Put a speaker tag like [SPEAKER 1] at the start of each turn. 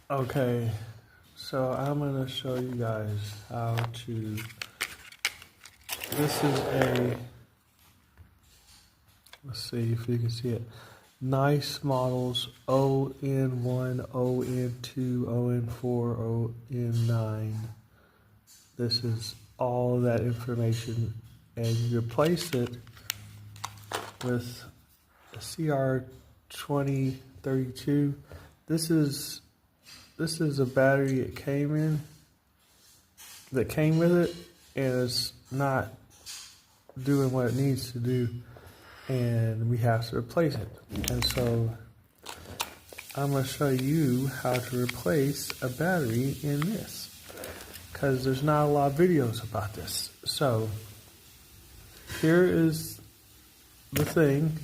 [SPEAKER 1] Okay, so I'm gonna show you guys how to, this is a, let's see if you can see it, nice models ON1, ON2, ON4, ON9. This is all that information, and you replace it with a CR2032. This is a battery it came in, that came with it, and it's not doing what it needs to do, and we have to replace it. And so I'm going to show you how to replace a battery in this, because there's not a lot of videos about this. So here is the thing.